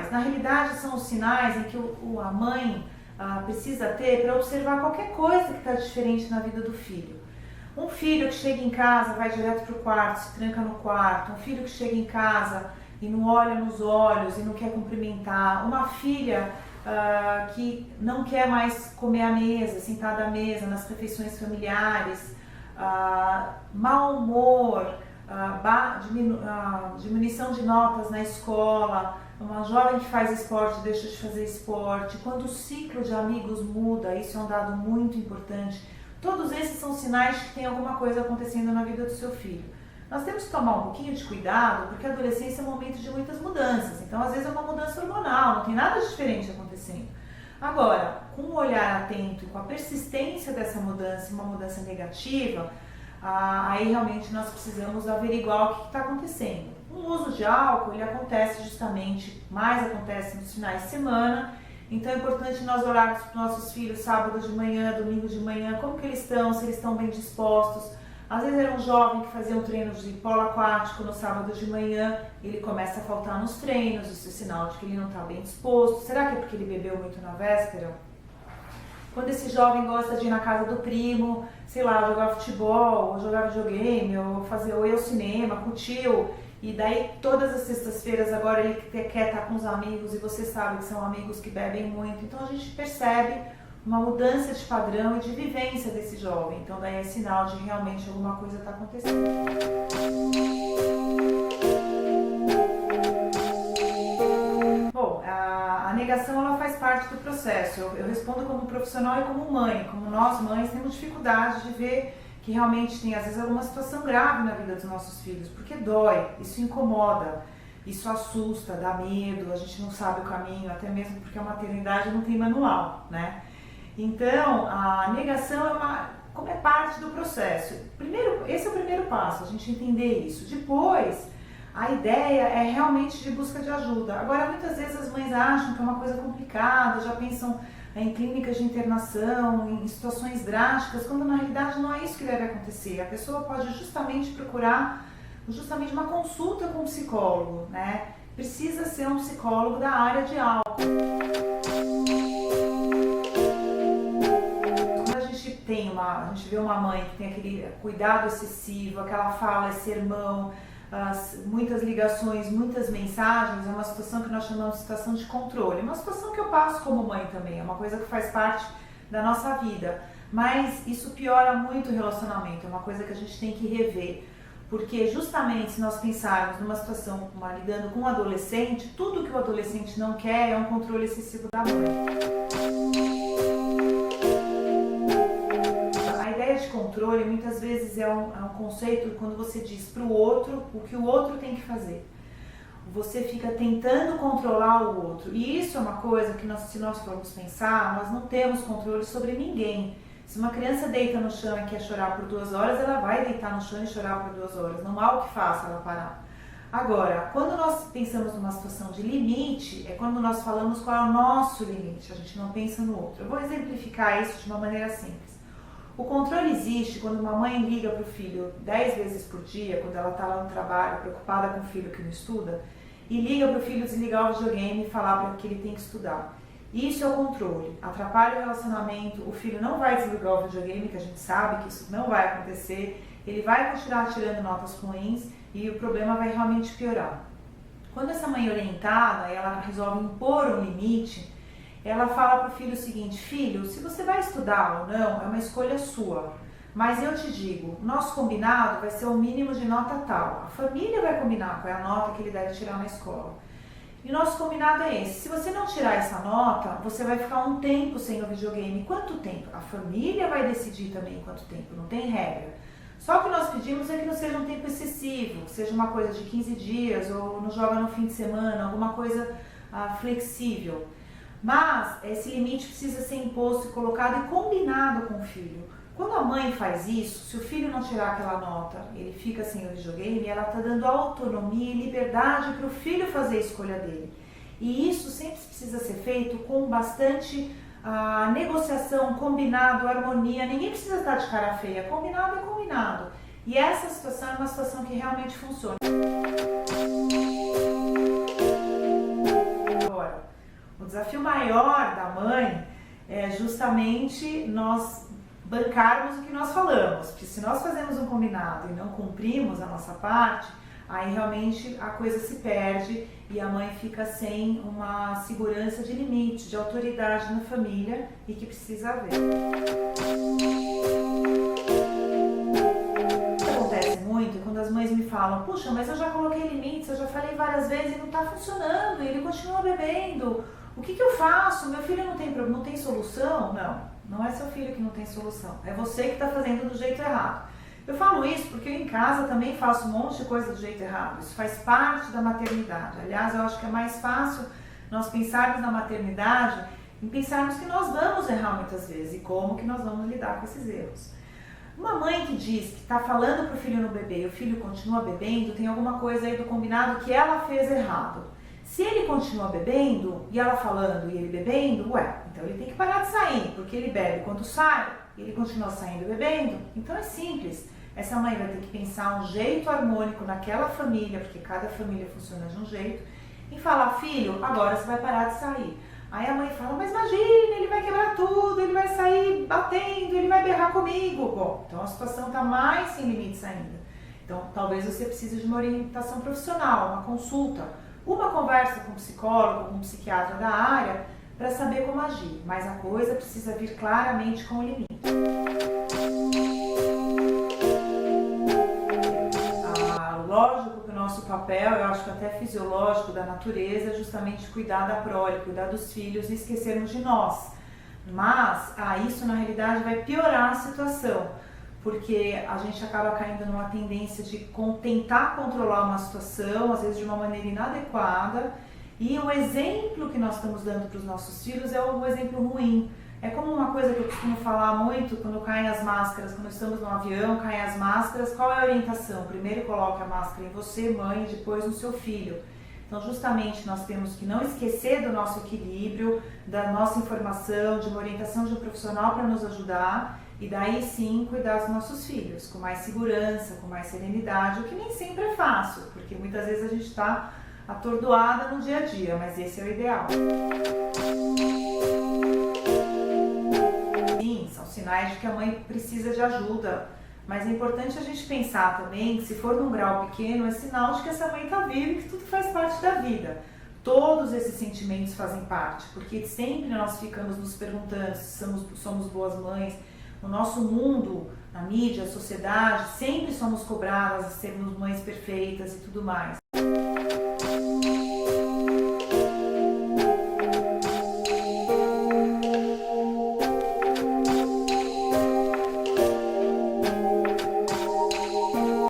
sinais? Na realidade, são os sinais em que a mãe precisa ter para observar qualquer coisa que está diferente na vida do filho. Um filho que chega em casa, vai direto para o quarto, se tranca no quarto. Um filho que chega em casa e não olha nos olhos e não quer cumprimentar. Uma filha que não quer mais comer à mesa, sentada à mesa, nas refeições familiares. Mau humor, diminuição de notas na escola, uma jovem que faz esporte deixa de fazer esporte, quando o ciclo de amigos muda, isso é um dado muito importante. Todos esses são sinais de que tem alguma coisa acontecendo na vida do seu filho. Nós temos que tomar um pouquinho de cuidado, porque a adolescência é um momento de muitas mudanças, então às vezes é uma mudança hormonal, não tem nada de diferente acontecendo. Agora, com um olhar atento e com a persistência dessa mudança, uma mudança negativa, aí realmente nós precisamos averiguar o que está acontecendo. O uso de álcool, ele acontece justamente, mais acontece nos finais de semana, então é importante nós olharmos para os nossos filhos sábado de manhã, domingo de manhã, como que eles estão, se eles estão bem dispostos. Às vezes era um jovem que fazia um treino de polo aquático no sábado de manhã, ele começa a faltar nos treinos, isso é sinal de que ele não está bem disposto. Será que é porque ele bebeu muito na véspera? Quando esse jovem gosta de ir na casa do primo, sei lá, jogar futebol, ou jogar videogame, ou ir ao cinema com o tio, e daí todas as sextas-feiras agora ele quer estar com os amigos e você sabe que são amigos que bebem muito, então a gente percebe uma mudança de padrão e de vivência desse jovem, então daí é sinal de que realmente alguma coisa está acontecendo. Bom, a negação ela faz parte do processo, eu respondo como profissional e como mãe, como nós mães temos dificuldade de ver que realmente tem às vezes alguma situação grave na vida dos nossos filhos, porque dói, isso incomoda, isso assusta, dá medo, a gente não sabe o caminho, até mesmo porque a maternidade não tem manual, né? Então, a negação como é parte do processo. Primeiro, esse é o primeiro passo, a gente entender isso. Depois, a ideia é realmente de busca de ajuda. Agora, muitas vezes as mães acham que é uma coisa complicada, já pensam em clínicas de internação, em situações drásticas, quando na realidade não é isso que deve acontecer. A pessoa pode justamente procurar uma consulta com um psicólogo, né? Precisa ser um psicólogo da área de álcool. Quando a gente vê uma mãe que tem aquele cuidado excessivo, aquela fala, esse sermão, muitas ligações, muitas mensagens, é uma situação que nós chamamos de situação de controle. Uma situação que eu passo como mãe também, é uma coisa que faz parte da nossa vida. Mas isso piora muito o relacionamento, é uma coisa que a gente tem que rever. Porque justamente se nós pensarmos numa situação lidando com um adolescente, tudo que o adolescente não quer é um controle excessivo da mãe. De controle muitas vezes é um conceito quando você diz para o outro o que o outro tem que fazer. Você fica tentando controlar o outro. E isso é uma coisa que se nós formos pensar, nós não temos controle sobre ninguém. Se uma criança deita no chão e quer chorar por 2 horas, ela vai deitar no chão e chorar por 2 horas. Não há o que faça ela parar. Agora, quando nós pensamos numa situação de limite, é quando nós falamos qual é o nosso limite. A gente não pensa no outro. Eu vou exemplificar isso de uma maneira simples. O controle existe quando uma mãe liga para o filho 10 vezes por dia, quando ela está lá no trabalho, preocupada com o filho que não estuda, e liga para o filho desligar o videogame e falar para que ele tem que estudar. Isso é o controle, atrapalha o relacionamento, o filho não vai desligar o videogame, que a gente sabe que isso não vai acontecer, ele vai continuar tirando notas ruins e o problema vai realmente piorar. Quando essa mãe orientada, ela resolve impor um limite, ela fala para o filho o seguinte: filho, se você vai estudar ou não, é uma escolha sua. Mas eu te digo, nosso combinado vai ser o mínimo de nota tal. A família vai combinar qual é a nota que ele deve tirar na escola. E nosso combinado é esse: se você não tirar essa nota, você vai ficar um tempo sem o videogame. Quanto tempo? A família vai decidir também quanto tempo, não tem regra. Só o que nós pedimos é que não seja um tempo excessivo, que seja uma coisa de 15 dias ou não joga no fim de semana, alguma coisa flexível. Mas esse limite precisa ser imposto e colocado e combinado com o filho. Quando a mãe faz isso, se o filho não tirar aquela nota, ele fica sem o videogame, ela está dando autonomia e liberdade para o filho fazer a escolha dele. E isso sempre precisa ser feito com bastante negociação, combinado, harmonia. Ninguém precisa estar de cara feia, combinado é combinado. E essa situação é uma situação que realmente funciona. O desafio maior da mãe é justamente nós bancarmos o que nós falamos, porque se nós fazemos um combinado e não cumprimos a nossa parte, aí realmente a coisa se perde e a mãe fica sem uma segurança de limite, de autoridade na família e que precisa haver. O que acontece muito é quando as mães me falam: puxa, mas eu já coloquei limites, eu já falei várias vezes e não está funcionando, ele continua bebendo, o que eu faço? Meu filho não tem solução? Não é seu filho que não tem solução, é você que está fazendo do jeito errado. Eu falo isso porque eu em casa também faço um monte de coisa do jeito errado. Isso faz parte da maternidade. Aliás, eu acho que é mais fácil nós pensarmos na maternidade em pensarmos que nós vamos errar muitas vezes e como que nós vamos lidar com esses erros. Uma mãe que diz que está falando para o filho não beber e o filho continua bebendo, tem alguma coisa aí do combinado que ela fez errado. Se ele continua bebendo e ela falando e ele bebendo, então ele tem que parar de sair, porque ele bebe quando sai e ele continua saindo e bebendo. Então é simples. Essa mãe vai ter que pensar um jeito harmônico naquela família, porque cada família funciona de um jeito, e falar: filho, agora você vai parar de sair. Aí a mãe fala: mas imagina, ele vai quebrar tudo, ele vai sair batendo, ele vai berrar comigo. Bom, então a situação está mais sem limites ainda. Então talvez você precise de uma orientação profissional, uma consulta, uma conversa com um psicólogo, com um psiquiatra da área, para saber como agir. Mas a coisa precisa vir claramente com o limite. Lógico que o nosso papel, eu acho que até fisiológico da natureza, é justamente cuidar da prole, cuidar dos filhos e esquecermos de nós. Mas isso na realidade vai piorar a situação, porque a gente acaba caindo numa tendência de tentar controlar uma situação, às vezes de uma maneira inadequada, e o exemplo que nós estamos dando para os nossos filhos é um exemplo ruim. É como uma coisa que eu costumo falar muito quando caem as máscaras, quando estamos no avião, caem as máscaras, qual é a orientação? Primeiro coloque a máscara em você, mãe, e depois no seu filho. Então justamente nós temos que não esquecer do nosso equilíbrio, da nossa informação, de uma orientação de um profissional para nos ajudar, e daí sim cuidar dos nossos filhos, com mais segurança, com mais serenidade, o que nem sempre é fácil, porque muitas vezes a gente está atordoada no dia a dia, mas esse é o ideal. Sim, são sinais de que a mãe precisa de ajuda, mas é importante a gente pensar também que se for num grau pequeno, é sinal de que essa mãe está viva e que tudo faz parte da vida. Todos esses sentimentos fazem parte, porque sempre nós ficamos nos perguntando se somos boas mães. No nosso mundo, na mídia, a sociedade, sempre somos cobradas a sermos mães perfeitas e tudo mais.